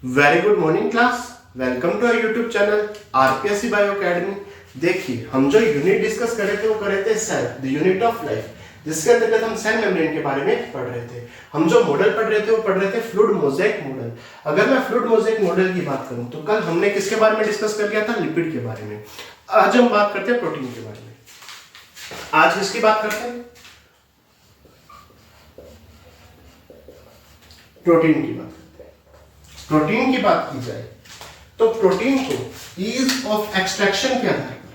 Very good morning class. Welcome to our YouTube channel RPSC bio academy. देखिए, हम जो unit discuss कर रहे थे वो कर रहे थे cell, the unit of life, जिसके अंतर्गत हम सेल मेम्ब्रेन के बारे में पढ़ रहे थे। हम जो मॉडल पढ़ रहे थे वो पढ़ रहे थे फ्लूइड मोज़ेक मॉडल। अगर मैं फ्लूइड मोज़ेक मॉडल की बात करूं तो कल हमने किसके बारे में डिस्कस कर लिया था? लिपिड के बारे में। आज हम बात करते हैं प्रोटीन के बारे में। आज किसकी बात करते हैं? प्रोटीन की बात करते हैं। प्रोटीन की बात की जाए तो प्रोटीन को ईज ऑफ एक्सट्रैक्शन के आधार पर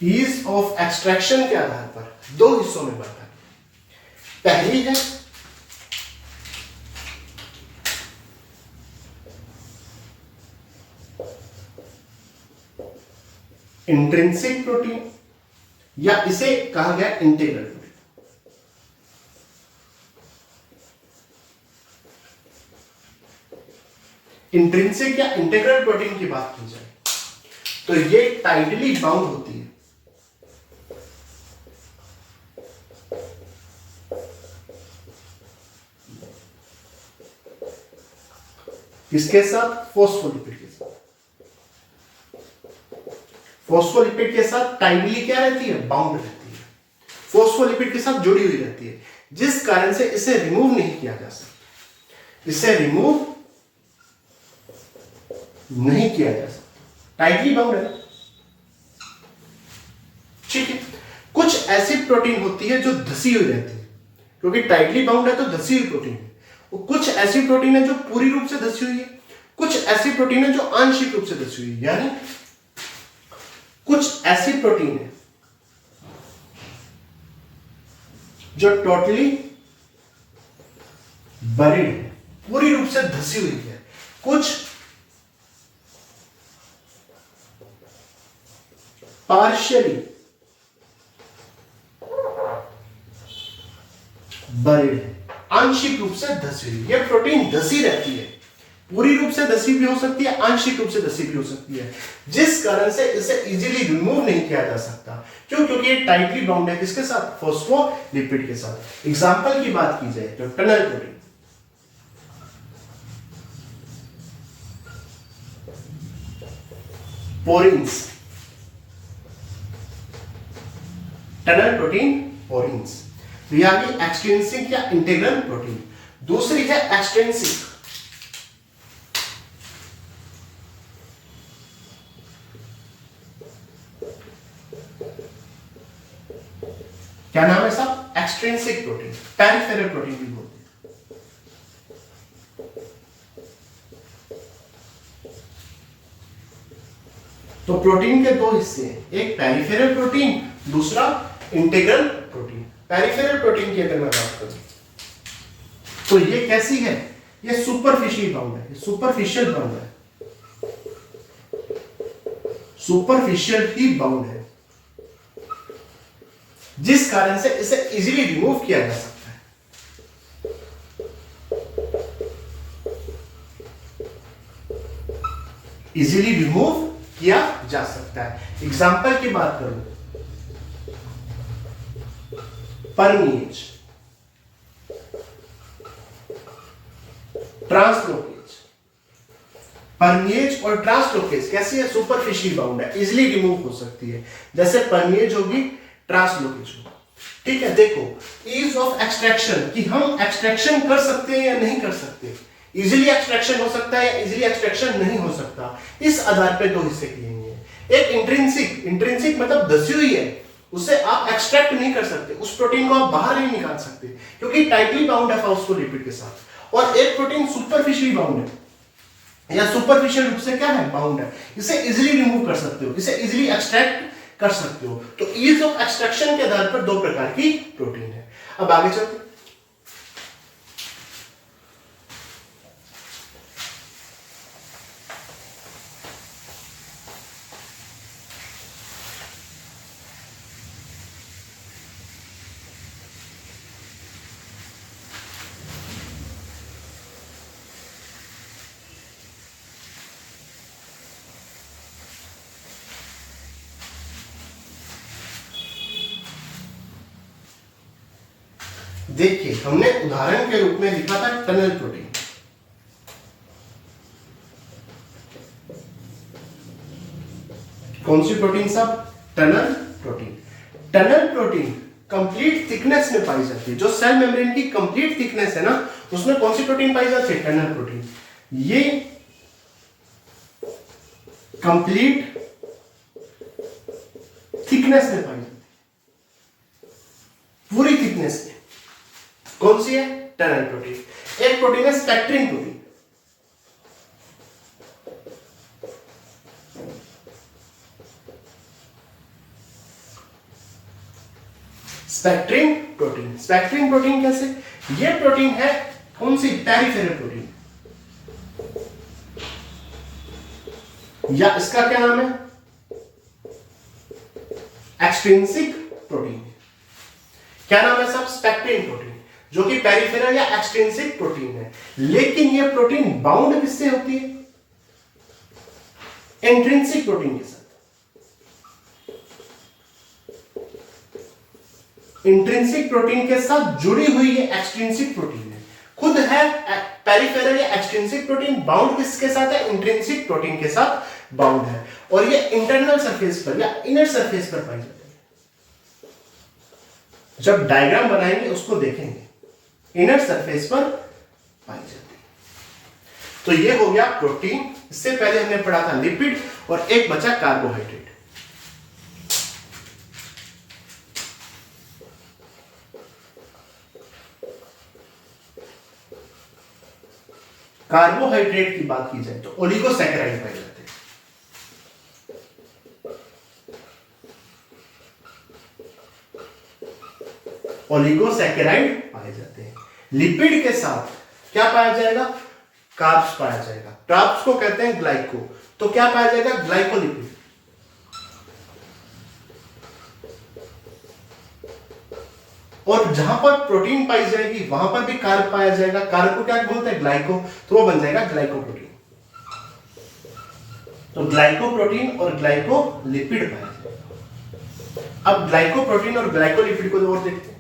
ईज ऑफ एक्सट्रैक्शन के आधार पर दो हिस्सों में बांटा है। पहली है इंट्रिंसिक प्रोटीन या इसे कहा गया इंटीग्रल प्रोटीन। इंट्रिंसिक या इंटीग्रल प्रोटीन की बात की जाए तो ये टाइटली बाउंड होती है किसके साथ? फॉस्फोलिपिड के साथ। फॉस्फोलिपिड के साथ टाइटली क्या रहती है? बाउंड रहती है, फॉस्फोलिपिड के साथ जुड़ी हुई रहती है, जिस कारण से इसे रिमूव नहीं किया जा सकता। इसे रिमूव नहीं किया जा सकता, टाइटली बाउंड है। ठीक है। कुछ ऐसी प्रोटीन होती है जो धसी हुई रहती है, क्योंकि टाइटली बाउंड है तो धसी हुई प्रोटीन है। कुछ ऐसी प्रोटीन है जो पूरी रूप से धसी हुई है, कुछ ऐसी प्रोटीन है जो आंशिक रूप से धसी हुई है। यानी कुछ ऐसी प्रोटीन है जो टोटली बरीड है, पूरी रूप से धसी हुई है। कुछ पार्शियली बरीड है, आंशिक रूप से धसी हुई। ये प्रोटीन धसी रहती है, पूरी रूप से धसी भी हो सकती है, आंशिक रूप से धसी भी हो सकती है, जिस कारण से इसे इजीली रिमूव नहीं किया जा सकता। क्यों? क्योंकि ये टाइटली बाउंड है किसके साथ? फॉस्फोलिपिड के साथ। एग्जांपल की बात की जाए तो tunnel protein, porins, tunnel protein, porins. ये आ गई एक्सट्रिंसिक या इंटीग्रल प्रोटीन। दूसरी है एक्सट्रिंसिक। क्या नाम है साहब? एक्सट्रिंसिक प्रोटीन, पेरिफेरल प्रोटीन भी बोलते हैं। तो प्रोटीन के दो हिस्से हैं, एक पेरिफेरल प्रोटीन, दूसरा इंटीग्रल प्रोटीन। पेरिफेरल प्रोटीन की अगर मैं बात करूं तो ये कैसी है? ये सुपरफिशियल बाउंड है, सुपरफिशियल बाउंड है, सुपरफिशियल ही बाउंड है, जिस कारण से इसे इजीली रिमूव किया जा सकता है। इजीली रिमूव किया जा सकता है। एग्जांपल की बात करूं, परमीएज, ट्रांसलोकेज। परमीएज और ट्रांसलोकेज कैसी है? सुपरफिशियल बाउंड है, इजीली रिमूव हो सकती है। जैसे परमीएज होगी, ट्रांसलोकेज होगी। ठीक है। देखो, ईज ऑफ एक्सट्रैक्शन, कि हम एक्सट्रैक्शन कर सकते हैं या नहीं कर सकते, इजीली एक्सट्रैक्शन हो सकता है या इजीली एक्सट्रैक्शन नहीं हो सकता, इस आधार पे दो हिस्से किए हैं। एक इंट्रिंसिक, इंट्रिंसिक मतलब धसी हुई है, उसे आप एक्सट्रैक्ट नहीं कर सकते, उस प्रोटीन को आप बाहर नहीं निकाल सकते क्योंकि टाइटली बाउंड है फॉस्फोलिपिड के साथ। और एक प्रोटीन सुपरफिशियली बाउंड है या सुपरफिशियल रूप से क्या है? बाउंड है, इसे इजीली रिमूव कर सकते हो, इसे इजीली एक्सट्रैक्ट कर सकते हो। तो ईज ऑफ एक्सट्रैक्शन के आधार पर दो प्रकार की प्रोटीन है। अब आगे चलते हैं। देखिए हमने उदाहरण के रूप में लिखा था टनल प्रोटीन। कौन सी प्रोटीन साहब? Tunnel protein. Tunnel protein complete thickness में पाई जाती है। जो सेल मेम्ब्रेन की कंप्लीट थिकनेस है ना, उसमें कौन सी प्रोटीन पाई जाती है? Tunnel protein. ये कंप्लीट थिकनेस में पाई जाती है, पूरी थिकनेस में। कौन सी है? Tunnel protein. एक प्रोटीन है spectrin protein. Spectrin protein. Spectrin protein कैसे? ये प्रोटीन है कौन सी? पेरिफेरल प्रोटीन, या इसका क्या नाम है? Extrinsic protein. क्या नाम है साहब? स्पेक्ट्रिन प्रोटीन, जो कि पेरिफेरल या एक्सट्रिंसिक प्रोटीन है। लेकिन ये प्रोटीन बाउंड किससे होती है? इंट्रिंसिक प्रोटीन के साथ। इंट्रिंसिक प्रोटीन के साथ जुड़ी हुई ये एक्सट्रिंसिक प्रोटीन है। खुद है पेरिफेरल या एक्सट्रिंसिक प्रोटीन, बाउंड किसके साथ है? इंट्रिंसिक प्रोटीन के साथ बाउंड है। और ये इंटरनल सरफेस पर या इनर सरफेस पर पाई जाती है। जब डायग्राम बनाएंगे उसको देखेंगे, इनर सरफेस पर पाई जाती है। तो ये हो गया प्रोटीन। इससे पहले हमने पढ़ा था लिपिड, और एक बचा कार्बोहाइड्रेट। कार्बोहाइड्रेट की बात की जाए तो ओलिगोसैकेराइड पाए जाते हैं। ओलिगोसैकेराइड पाए जाते हैं। लिपिड के साथ क्या पाया जाएगा? कार्ब्स पाया जाएगा। कार्ब्स को कहते हैं ग्लाइको। तो क्या पाया जाएगा? ग्लाइकोलिपिड। और जहां पर प्रोटीन पाई जाएगी वहां पर भी कार्ब पाया जाएगा। कार्ब को क्या बोलते हैं? ग्लाइको। तो वो बन जाएगा ग्लाइकोप्रोटीन। तो ग्लाइकोप्रोटीन और ग्लाइकोलिपिड पाया जाएगा। अब ग्लाइकोप्रोटीन और ग्लाइकोलिपिड को और देखते हैं।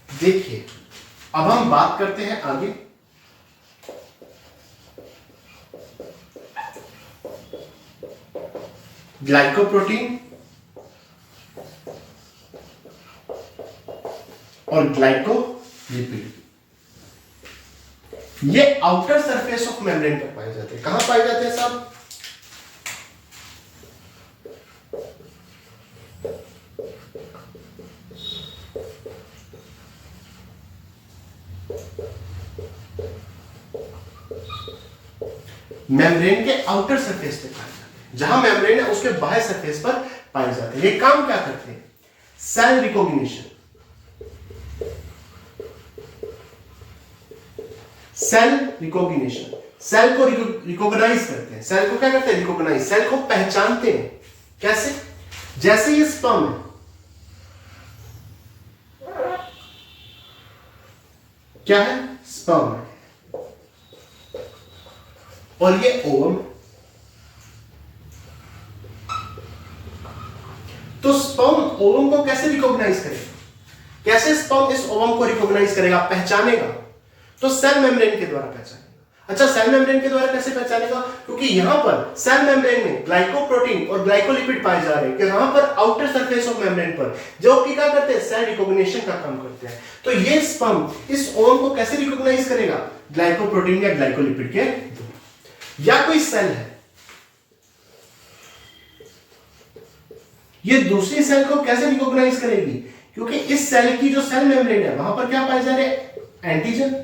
देखिए अब हम बात करते हैं आगे। ग्लाइकोप्रोटीन और ग्लाइकोलिपिड, ये आउटर सरफेस ऑफ मेम्ब्रेन पर पाए जाते हैं। कहां पाए जाते हैं साहब? मेम्ब्रेन के आउटर सरफेस पे पाए जाते हैं। जहां मेम्ब्रेन है उसके बाहर सरफेस पर पाए जाते हैं। ये काम क्या करते हैं? Cell recognition. Cell recognition, cell को रिकॉग्नाइज करते हैं। सेल को क्या करते हैं? रिकॉग्नाइज। सेल को पहचानते हैं। कैसे? जैसे ये स्पर्म है, क्या है? स्पर्म है, और ये ओवम। तो स्पर्म ओवम को कैसे रिकॉग्नाइज करेगा? कैसे स्पर्म इस ओवम को रिकॉग्नाइज करेगा, पहचानेगा? तो सेल मेम्ब्रेन के द्वारा पहचानेगा। अच्छा, सेल मेम्ब्रेन के द्वारा कैसे पहचानेगा? क्योंकि यहां पर सेल मेम्ब्रेन में ग्लाइकोप्रोटीन और ग्लाइकोलिपिड पाए जा रहे हैं, यहां पर आउटर सरफेस ऑफ मेम्ब्रेन पर, जो कि क्या करते हैं? सेल रिकॉग्निशन का काम करते हैं। तो ये स्पर्म इस ओवम को कैसे रिकॉग्नाइज करेगा? ग्लाइकोप्रोटीन या ग्लाइकोलिपिड के द्वारा। या कोई सेल है, ये दूसरी सेल को कैसे रिकॉग्नाइज करेगी? क्योंकि इस सेल की जो सेल मेम्ब्रेन है वहां पर क्या पाए जा रहे हैं? एंटीजन।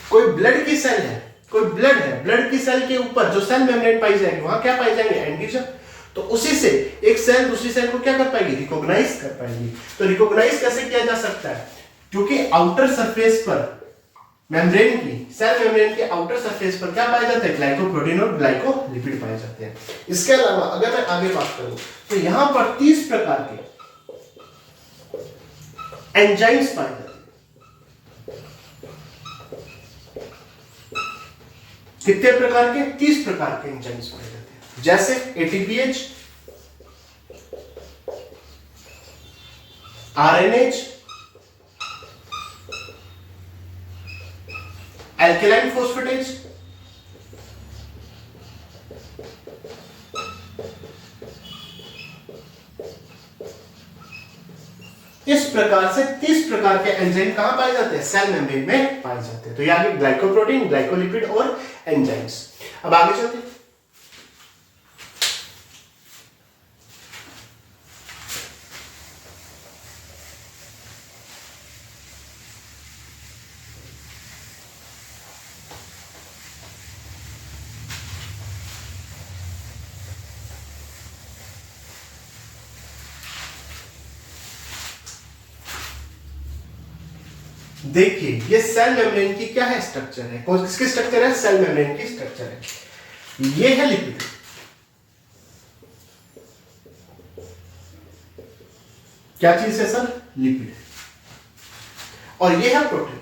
कोई ब्लड की सेल है, कोई ब्लड है, ब्लड की सेल के ऊपर जो सेल मेम्ब्रेन पाई जाएगी वहां क्या पाए जाएंगे? एंटीजन। तो उसी से एक सेल दूसरी सेल को क्या कर पाएगी? रिकॉग्नाइज कर पाएगी। तो रिकॉग्नाइज कैसे किया जा सकता है? क्योंकि आउटर सरफेस पर मेम्ब्रेन की, सेल मेम्ब्रेन के आउटर सरफेस पर क्या पाए जाते हैं? ग्लाइकोप्रोटीन और ग्लाइकोलिपिड पाए जाते हैं। इसके अलावा अगर मैं आगे बात करूं तो यहां पर 30 प्रकार के एंजाइम्स पाए जाते हैं। कितने प्रकार के? 30 प्रकार के एंजाइम्स पाए जाते हैं, जैसे एटीपीएच, आरएनएच, एल्केलाइन फोस्फेटेज, इस प्रकार से 30 प्रकार के एंजाइम कहां पाए जाते हैं? सेल मेम्ब्रेन में पाए जाते हैं। तो ये आगे ग्लाइकोप्रोटीन, ग्लाइकोलिपिड और एंजाइम्स। अब आगे चलते हैं। देखिए ये सेल मेम्ब्रेन की क्या है? स्ट्रक्चर है। कौन किसकी स्ट्रक्चर है? सेल मेम्ब्रेन की स्ट्रक्चर है। ये है लिपिड, क्या चीज है सर? लिपिड। और ये है प्रोटीन,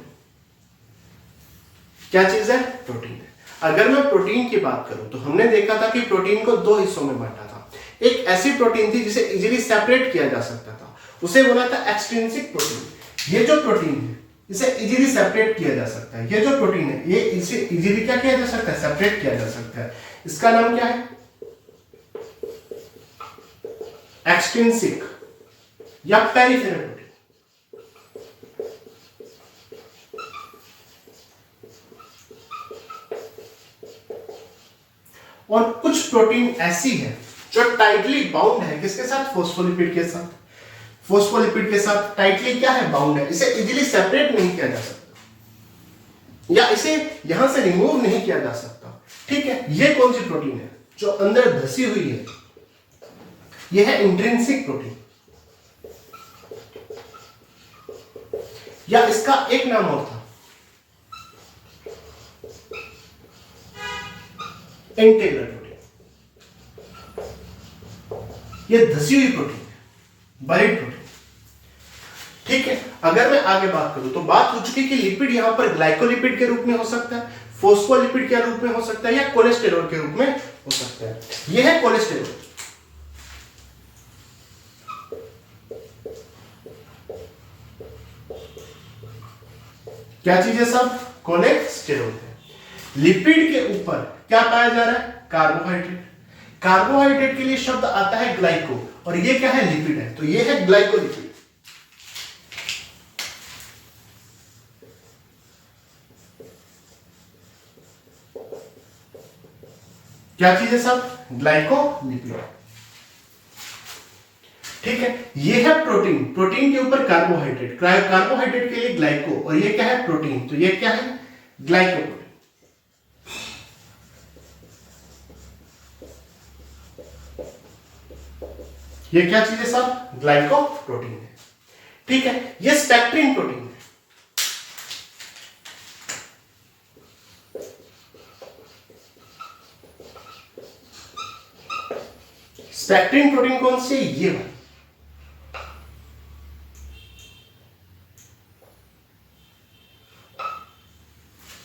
क्या चीज है? प्रोटीन है। अगर मैं प्रोटीन की बात करूं तो हमने देखा था कि प्रोटीन को दो हिस्सों में बांटा था। एक ऐसी प्रोटीन थी जिसे इजीली सेपरेट किया जा सकता था, उसे बोला था एक्सट्रिंसिक प्रोटीन। ये जो प्रोटीन है इसे इजीली सेपरेट किया जा सकता है। ये जो प्रोटीन है ये इसे इजीली क्या किया जा सकता है? सेपरेट किया जा सकता है। इसका नाम क्या है? एक्सट्रिंसिक या पेरिफेरल प्रोटीन। और कुछ प्रोटीन ऐसी है जो टाइटली बाउंड है किसके साथ? फोस्फोलिपिड के साथ। फोस्फोलिपिड के साथ टाइटली क्या है? बाउंड है। इसे इजीली सेपरेट नहीं किया जा सकता या इसे यहां से रिमूव नहीं किया जा सकता। ठीक है, ये कौन सी प्रोटीन है? जो अंदर धसी हुई है, यह है इंट्रिंसिक प्रोटीन, या इसका एक नाम और था इंटीग्रल प्रोटीन। यह धसी हुई प्रोटीन है, बरीड प्रोटीन। ठीक है, अगर मैं आगे बात करूं तो बात हो चुकी कि लिपिड यहां पर ग्लाइकोलिपिड के रूप में हो सकता है, फोस्फोलिपिड के रूप में हो सकता है, या कोलेस्टेरॉल के रूप में हो सकता है। यह है कोलेस्टेरॉल। क्या चीज है सब? कोलेस्टेरॉल है। लिपिड के ऊपर क्या पाया जा रहा है? कार्बोहाइड्रेट। कार्बोहाइड्रेट के लिए शब्द आता है ग्लाइको, और ये क्या है? लिपिड है। तो ये है ग्लाइकोलिपिड। क्या चीज है सब? ग्लाइकोलिपिड। ठीक है, ये है प्रोटीन। प्रोटीन के ऊपर कार्बोहाइड्रेट, कार्बोहाइड्रेट के लिए ग्लाइको, और ये क्या है? प्रोटीन। तो ये क्या है? ग्लाइकोप्रोटीन। ये क्या चीज है सब? ग्लाइकोप्रोटीन है। ठीक है, ये स्पेक्ट्रिन प्रोटीन है। स्पेक्ट्रिन प्रोटीन कौन सी? ये वाली।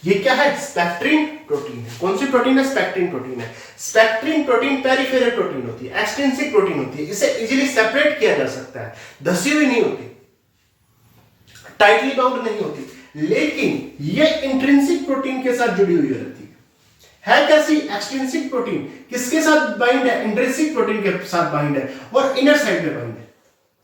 ये क्या है? स्पेक्ट्रिन प्रोटीन है। कौन सी प्रोटीन है? स्पेक्ट्रिन प्रोटीन है। स्पेक्ट्रिन प्रोटीन पेरिफेरल प्रोटीन होती है, एक्सट्रिंसिक प्रोटीन होती है। इसे इजीली सेपरेट किया जा सकता है, धसी हुई नहीं होती, टाइटली बाउंड नहीं होती, लेकिन ये इंट्रिंसिक प्रोटीन के साथ जुड़ी हुई रहती है कैसी? Extrinsic protein. किसके साथ बाइंड है? इंट्रिंसिक प्रोटीन के साथ बाइंड है, और इनर साइड में बाइंड है,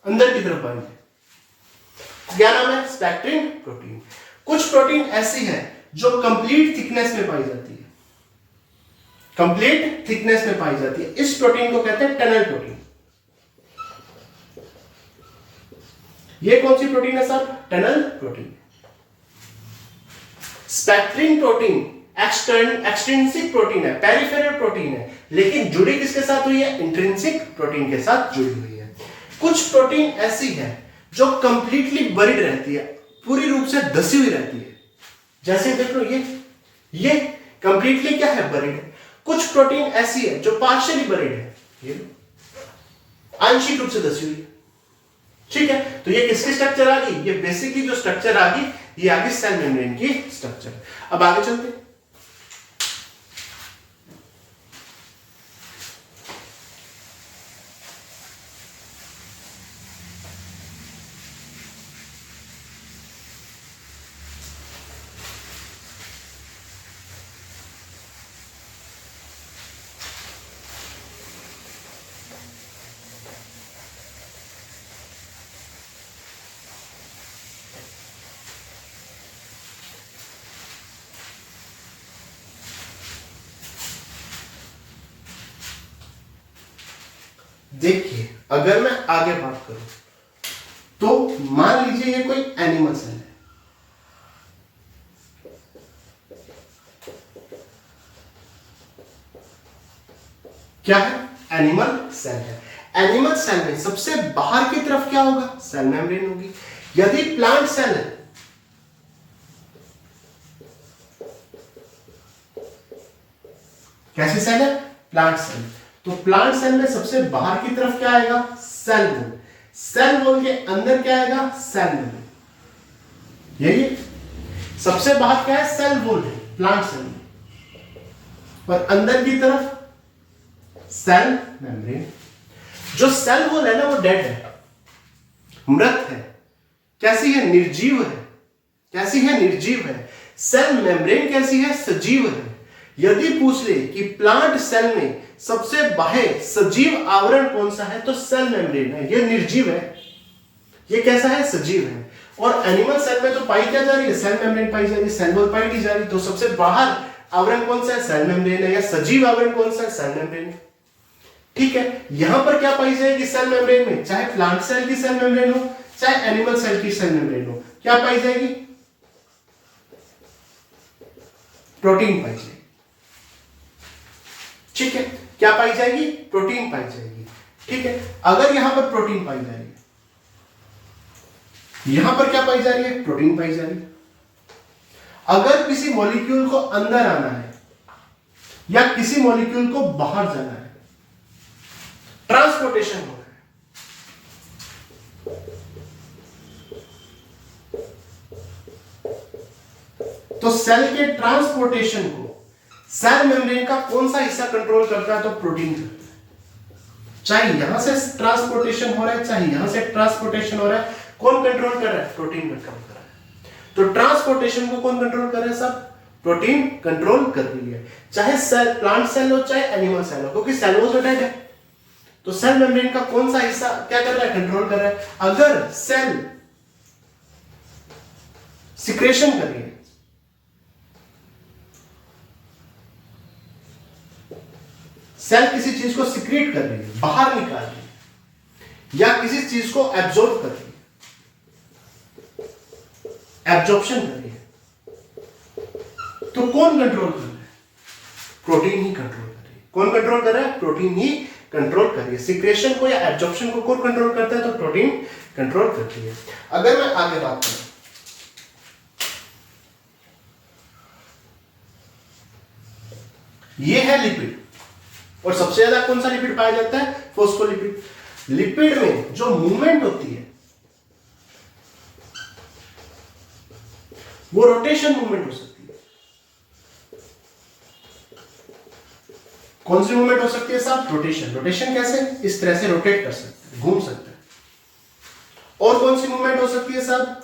अंदर की तरफ बाइंड है। क्या नाम है? Spectrin protein. कुछ प्रोटीन ऐसी है जो कंप्लीट थिकनेस में पाई जाती है, कंप्लीट थिकनेस में पाई जाती है। इस प्रोटीन को कहते हैं टनल प्रोटीन। ये कौन सी प्रोटीन है sir? Tunnel protein. Spectrin protein extrinsic protein है, पेरिफेरल प्रोटीन है, लेकिन जुड़ी किसके साथ हुई है? इंट्रिंसिक प्रोटीन के साथ जुड़ी हुई है। कुछ प्रोटीन ऐसी है जो कंप्लीटली बरीड रहती है, पूरी रूप से धसी हुई रहती है, जैसे देख लो ये कंप्लीटली क्या है, बरीड है। कुछ प्रोटीन ऐसी है जो पार्शियली बरीड है, ये आंशिक रूप से दसी हुई है, ठीक है। तो ये किसकी स्ट्रक्चर आ गई, ये बेसिकली जो स्ट्रक्चर आ गई ये आ गई सेल मेम्ब्रेन की स्ट्रक्चर। अब आगे चलते हैं। देखिए अगर मैं आगे बात करूं तो मान लीजिए ये कोई एनिमल सेल है, क्या है, एनिमल सेल है। एनिमल सेल में सबसे बाहर की तरफ क्या होगा, सेल मेम्ब्रेन होगी। यदि प्लांट सेल है, कैसी सेल है, प्लांट सेल, तो प्लांट सेल में सबसे बाहर की तरफ क्या आएगा, सेल वॉल। सेल वॉल के अंदर क्या आएगा, सेल मेम्ब्रेन। यही सबसे बाहर क्या है, सेल वॉल है प्लांट सेल में, और अंदर की तरफ सेल मेम्ब्रेन। जो सेल वॉल है ना वो डेड है, मृत है। कैसी है, निर्जीव है। कैसी है, निर्जीव है। सेल मेम्ब्रेन कैसी है, सजीव है। यदि पूछ ले कि प्लांट सेल में सबसे बाहर सजीव आवरण कौन सा है, तो सेल मेम्ब्रेन है। यह निर्जीव है, ये कैसा है, सजीव है। और एनिमल सेल में तो पाई क्या जा रही है, सेल मेम्ब्रेन पाई जा रही है, सेल वॉल पाई नहीं जा रही। तो सबसे बाहर आवरण कौन सा है, सेल मेम्ब्रेन है, या सजीव आवरण कौन सा है, सेल मेम्ब्रेन है, ठीक है। यहां पर क्या पाई जाएगी सेल मेम्ब्रेन में, चाहे प्लांट सेल की सेल मेम्ब्रेन हो चाहे एनिमल सेल की सेल मेम्ब्रेन हो, क्या पाई जाएगी, प्रोटीन पाई जाएगी, ठीक है। क्या पाई जाएगी, प्रोटीन पाई जाएगी, ठीक है। अगर यहां पर प्रोटीन पाई जा रही है, यहां पर क्या पाई जा रही है, प्रोटीन पाई जा रही है। अगर किसी मॉलिक्यूल को अंदर आना है या किसी मॉलिक्यूल को बाहर जाना है, ट्रांसपोर्टेशन हो रहा है, तो सेल के ट्रांसपोर्टेशन को सेल मेम्ब्रेन का कौन सा हिस्सा कंट्रोल करता है, तो प्रोटीन करता है। चाहे यहां से ट्रांसपोर्टेशन हो रहा है, चाहे यहां से ट्रांसपोर्टेशन हो रहा है, कौन कंट्रोल कर रहा है, प्रोटीन कंट्रोल कर रहा है। तो ट्रांसपोर्टेशन को कौन कंट्रोल कर रहा है, सब प्रोटीन कंट्रोल कर रही है। चाहे सेल प्लांट सेल हो चाहे एनिमल सेल हो, क्योंकि सेल वॉल डेड है, तो सेल मेम्ब्रेन का कौन सा हिस्सा क्या कर रहा है, कंट्रोल कर रहा है। अगर सेल सिक्रेशन कर रही है, सेल किसी चीज को सिक्रेट कर रही है, बाहर निकाल रही है, या किसी चीज को एब्जॉर्ब कर रही है, एब्जॉर्प्शन कर रही है, तो कौन कंट्रोल कर रहा है, प्रोटीन ही कंट्रोल कर रही है। कौन कंट्रोल कर रहा है, प्रोटीन ही कंट्रोल कर रही है। सिक्रेशन को या एब्जॉर्प्शन को कौन कंट्रोल करता है, तो प्रोटीन कंट्रोल करती है। अगर मैं आगे बात करूं, ये है लिपिड, और सबसे ज्यादा कौन सा लिपिड पाया जाता है, फोस्फोलिपिड। लिपिड में जो मूवमेंट होती है वो रोटेशन मूवमेंट हो सकती है। कौन सी मूवमेंट हो सकती है साहब, रोटेशन। रोटेशन कैसे, इस तरह से रोटेट कर सकते हैं, घूम सकते हैं। और कौन सी मूवमेंट हो सकती है साहब,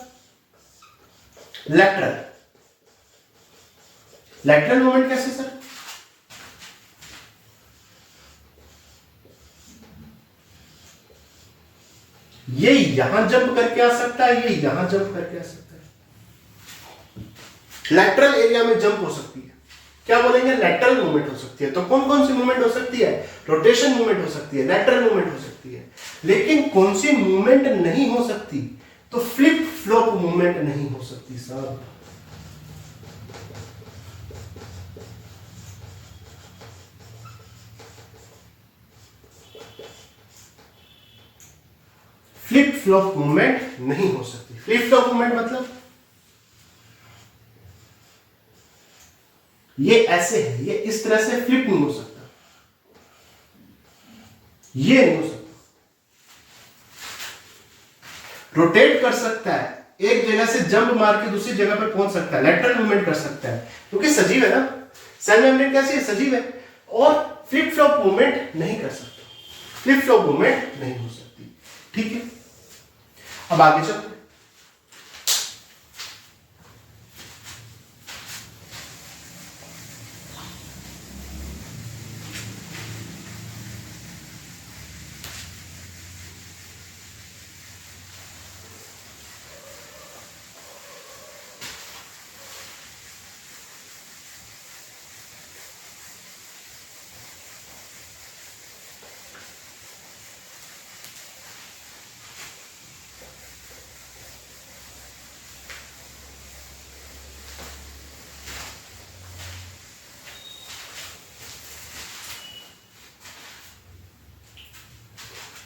लैटरल। लैटरल मूवमेंट कैसे सर, ये यहां जंप करके आ सकता है, ये यहां जंप करके आ सकता है। लैटरल एरिया में जंप हो सकती है, क्या बोलेंगे, लैटरल मूवमेंट हो सकती है। तो कौन कौन सी मूवमेंट हो सकती है, रोटेशन मूवमेंट हो सकती है, लैटरल मूवमेंट हो सकती है। लेकिन कौन सी मूवमेंट नहीं हो सकती, तो फ्लिप फ्लॉप मूवमेंट नहीं हो सकती साहब। फ्लिप फ्लॉप मूवमेंट नहीं हो सकती। फ्लिप फ्लॉप मूवमेंट मतलब ये ऐसे है, ये इस तरह से फ्लिप नहीं हो सकता, ये नहीं हो सकता। रोटेट कर सकता है, एक जगह से जंप मार के दूसरी जगह पर पहुंच सकता है, लेटरल मूवमेंट कर सकता है, क्योंकि सजीव है ना, सेल मेम्ब्रेन कैसी है, सजीव है, और फ्लिप फ्लॉप मूवमेंट नहीं कर सकता, फ्लिप फ्लॉप मूवमेंट नहीं हो सकती। ठीक है, अब आगे चलते हैं।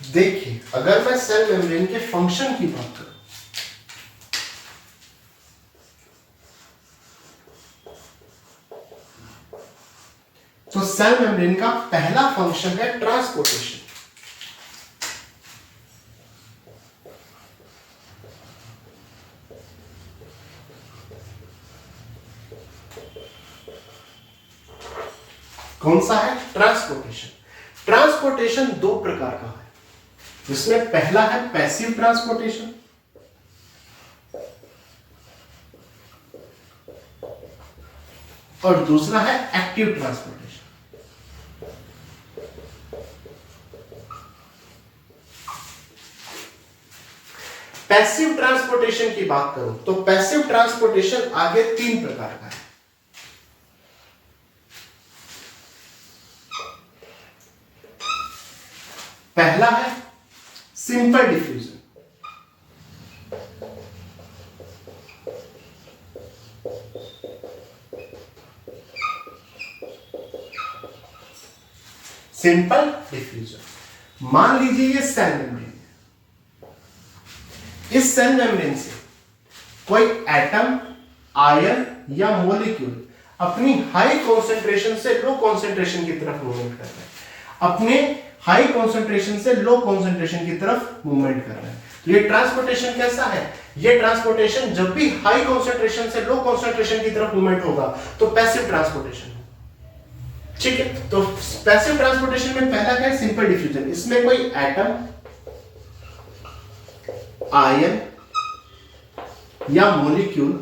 देखिए, अगर मैं सेल मेम्ब्रेन के फंक्शन की बात करूं, तो सेल मेम्ब्रेन का पहला फंक्शन है ट्रांसपोर्टेशन। कौन सा है? ट्रांसपोर्टेशन। ट्रांसपोर्टेशन दो प्रकार का है, जिसमें पहला है पैसिव ट्रांसपोर्टेशन और दूसरा है एक्टिव ट्रांसपोर्टेशन। पैसिव ट्रांसपोर्टेशन की बात करूं तो पैसिव ट्रांसपोर्टेशन आगे तीन प्रकार का है। पहला है सिंपल डिफ्यूजन, सिंपल डिफ्यूजन। मान लीजिए ये सेल मेम्ब्रेन है, इस सेल मेम्ब्रेन से कोई एटम, आयन या मॉलिक्यूल अपनी हाई कॉन्सेंट्रेशन से लो कॉन्सेंट्रेशन की तरफ मूवमेंट कर रहा है, अपने हाई कॉन्सेंट्रेशन से लो कॉन्सेंट्रेशन की तरफ मूवमेंट कर रहा है। तो ये ट्रांसपोर्टेशन कैसा है? ये ट्रांसपोर्टेशन जब भी हाई कॉन्सेंट्रेशन से लो कॉन्सेंट्रेशन की तरफ मूवमेंट होगा तो पैसिव ट्रांसपोर्टेशन। ठीक है, तो पैसिव ट्रांसपोर्टेशन में पहला क्या है? Simple diffusion. इसमें कोई एटम, आयन या मॉलिक्यूल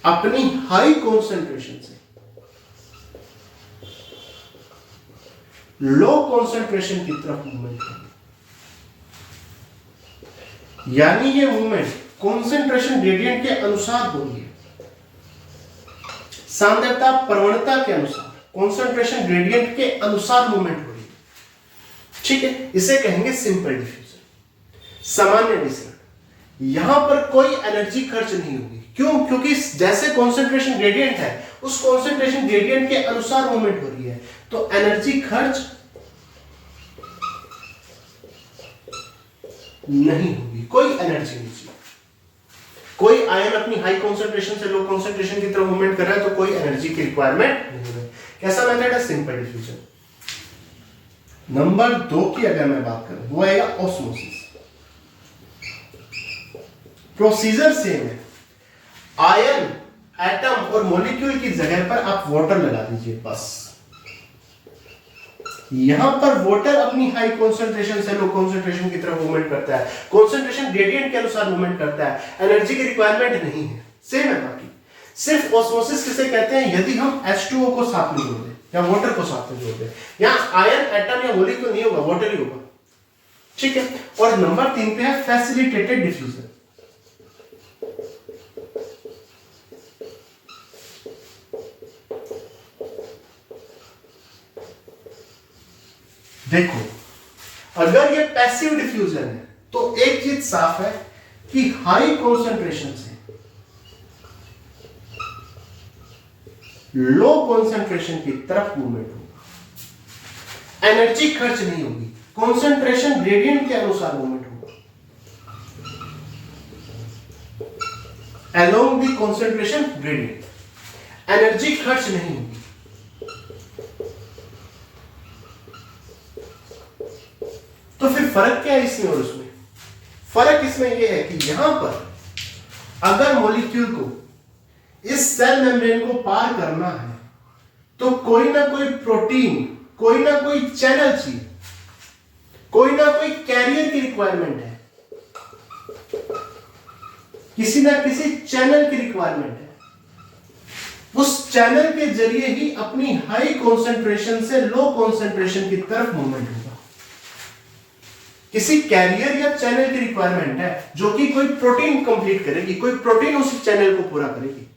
अपनी हाई कॉन्सेंट्रेशन से लो कॉन्सेंट्रेशन की तरफ मूवमेंट करें, यानी ये मूवमेंट कॉन्सेंट्रेशन ग्रेडियंट के अनुसार हो रही है, सांद्रता प्रवणता के अनुसार, कॉन्सेंट्रेशन ग्रेडियंट के अनुसार मूवमेंट हो रही है। ठीक है, इसे कहेंगे सिंपल डिफ्यूजन। सामान्य विसरण, यहां पर कोई एनर्जी खर्च नहीं होगी। क्यों? क्योंकि जैसे कॉन्सेंट्रेशन ग्रेडियंट है, उस कॉन्सेंट्रेशन ग्रेडियंट के अनुसार मूवमेंट हो रही है, तो एनर्जी खर्च नहीं होगी, कोई एनर्जी नहीं चाहिए। कोई आयन अपनी हाई कॉन्सेंट्रेशन से लो कॉन्सेंट्रेशन की तरफ मूवमेंट कर रहा है तो कोई एनर्जी की रिक्वायरमेंट नहीं है। कैसा मेथड है? Simple diffusion. नंबर 2 की अगर मैं बात करूं, वो आएगा ऑस्मोसिस। प्रोसीजर सेम है, आयन, एटम और मॉलिक्यूल की जगह पर आप वाटर लगा दीजिए बस। यहां पर वाटर अपनी हाई कॉन्सेंट्रेशन से लो कॉन्सेंट्रेशन की तरफ मूवमेंट करता है, कॉन्सेंट्रेशन ग्रेडियंट के अनुसार मूवमेंट करता है, एनर्जी की रिक्वायरमेंट नहीं है। सेम है बाकी। सिर्फ ऑस्मोसिस किसे कहते हैं? यदि हम H2O को साथ में जोड़ दें या वाटर को साथ में जोड़ दें, यहां आयन, एटम या मॉलिक्यूल नहीं होगा, वाटर ही होगा। ठीक है, और नंबर 3 पे है फैसिलिटेटेड डिफ्यूजन। देखो, अगर ये पैसिव डिफ्यूजन है तो एक चीज साफ है कि हाई कॉन्सेंट्रेशन से लो कॉन्सेंट्रेशन की तरफ मूवमेंट होगा, एनर्जी खर्च नहीं होगी, कॉन्सेंट्रेशन ग्रेडियंट के अनुसार मूवमेंट होगा। along the concentration gradient, energy खर्च नहीं होगी। तो फिर फर्क क्या है इसमें और उसमें? फर्क इसमें यह है कि यहां पर अगर मॉलिक्यूल को इस सेल मेम्ब्रेन को पार करना है तो कोई ना कोई प्रोटीन, कोई ना कोई चैनल चाहिए, कोई ना कोई कैरियर की रिक्वायरमेंट है, किसी ना किसी चैनल की रिक्वायरमेंट है। उस चैनल के जरिए ही अपनी हाई कॉन्सेंट्रेशन से लो कॉन्सेंट्रेशन की तरफ मूवमेंट होगा। किसी कैरियर या चैनल की रिक्वायरमेंट है जो कि कोई प्रोटीन कंप्लीट करेगी, कोई प्रोटीन उस चैनल को पूरा करेगी।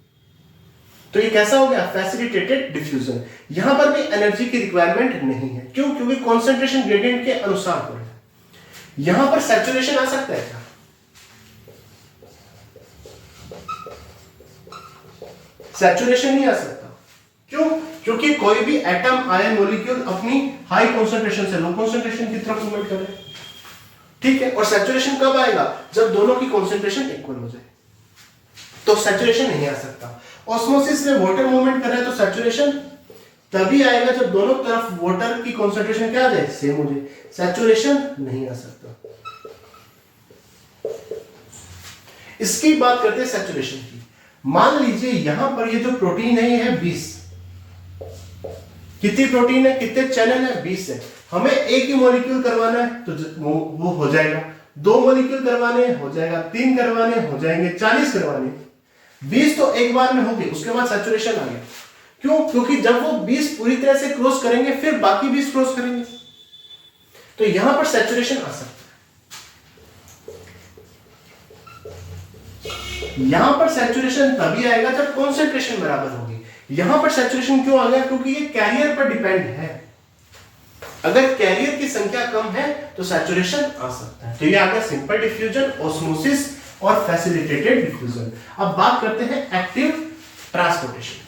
तो ये कैसा हो गया? Facilitated diffusion. यहां पर भी एनर्जी की रिक्वायरमेंट नहीं है। क्यों? क्योंकि कॉन्सेंट्रेशन ग्रेडियंट के अनुसार हो रहा है। यहां पर सैचुरेशन आ सकता है क्या? सैचुरेशन नहीं आ सकता। क्यों? क्योंकि कोई भी एटम, आयन, मॉलिक्यूल अपनी हाई कॉन्सेंट्रेशन से लो कॉन्सेंट्रेशन की तरफ मूवमेंट कर रहे हैं। ठीक है। और सैचुरेशन कब आएगा? जब दोनों की कॉन्सेंट्रेशन इक्वल हो जाए, तो सैचुरेशन नहीं आ सकता। ऑस्मोसिस में वाटर मूवमेंट कर रहा है तो सैचुरेशन तभी आएगा जब दोनों तरफ वाटर की कॉन्सेंट्रेशन क्या आ जाए? सेम हो जाए। सैचुरेशन नहीं आ सकता। इसकी बात करते हैं सैचुरेशन की। मान लीजिए यहां पर ये जो प्रोटीन है ये है 20। कितनी प्रोटीन है, कितने चैनल है? 20 है। हमें एक ही मॉलिक्यूल करवाना है तो वो हो जाएगा। 2 मॉलिक्यूल करवाने हो जाएगा, 3 करवाने हो जाएंगे, 40 करवाने। 20 तो एक बार में हो गई, उसके बाद सैचुरेशन आ गया। क्यों? क्योंकि जब वो 20 पूरी तरह से क्रॉस करेंगे फिर बाकी 20 क्रॉस करेंगे, तो यहां पर सैचुरेशन आ सकता है। यहां पर सैचुरेशन तभी आएगा जब कॉन्सेंट्रेशन बराबर होगी। यहां पर सैचुरेशन क्यों आ गया? क्योंकि ये कैरियर पर डिपेंड है। अगर कैरियर की संख्या कम है तो सैचुरेशन आ सकता है। तो ये आ गया सिंपल डिफ्यूजन, ऑस्मोसिस और फैसिलिटेटेड डिफ्यूजन। अब बात करते हैं एक्टिव ट्रांसपोर्टेशन।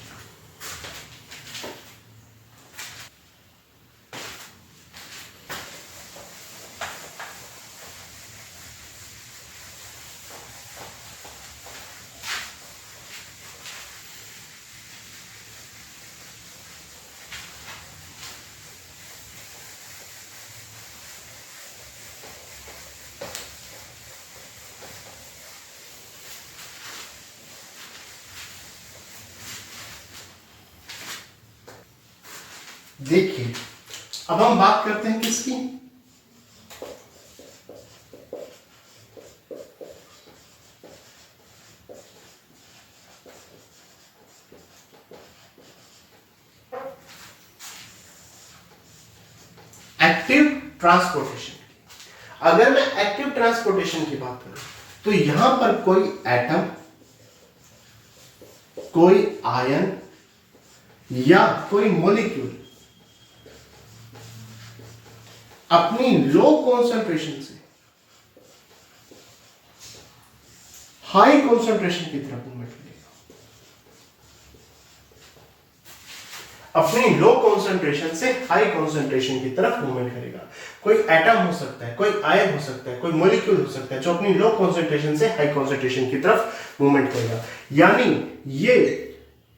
देखिए, अब हम बात करते हैं किसकी? एक्टिव ट्रांसपोर्टेशन की। अगर मैं एक्टिव ट्रांसपोर्टेशन की बात करूं तो यहां पर कोई एटम, कोई आयन या कोई मॉलिक्यूल अपनी लो कॉन्सेंट्रेशन से हाई कॉन्सेंट्रेशन की तरफ मूवमेंट करेगा। अपनी लो कॉन्सेंट्रेशन से हाई कॉन्सेंट्रेशन की तरफ मूवमेंट करेगा। कोई एटम हो सकता है, कोई आयन हो सकता है, कोई मॉलिक्यूल हो सकता है जो अपनी लो कॉन्सेंट्रेशन से हाई कॉन्सेंट्रेशन की तरफ मूवमेंट करेगा। यानी ये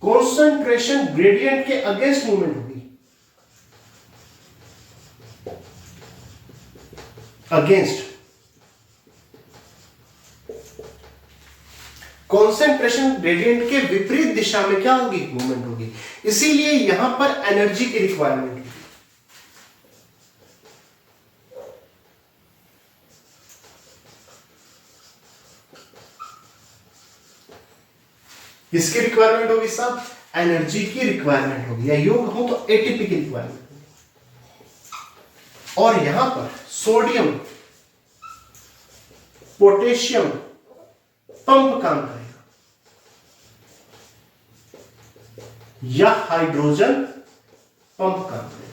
कॉन्सेंट्रेशन ग्रेडियंट के अगेंस्ट मूवमेंट होगी। अगेंस्ट कॉन्सेंट्रेशन ग्रेडियंट के विपरीत दिशा में क्या होगी? मूवमेंट होगी। इसीलिए यहां पर एनर्जी की रिक्वायरमेंट होगी। किसकी रिक्वायरमेंट होगी साहब? एनर्जी की रिक्वायरमेंट होगी। या योग हो तो एटीपी की रिक्वायरमेंट होगी। और यहां पर सोडियम, पोटेशियम पंप काम करेगा या हाइड्रोजन पंप काम करेगा।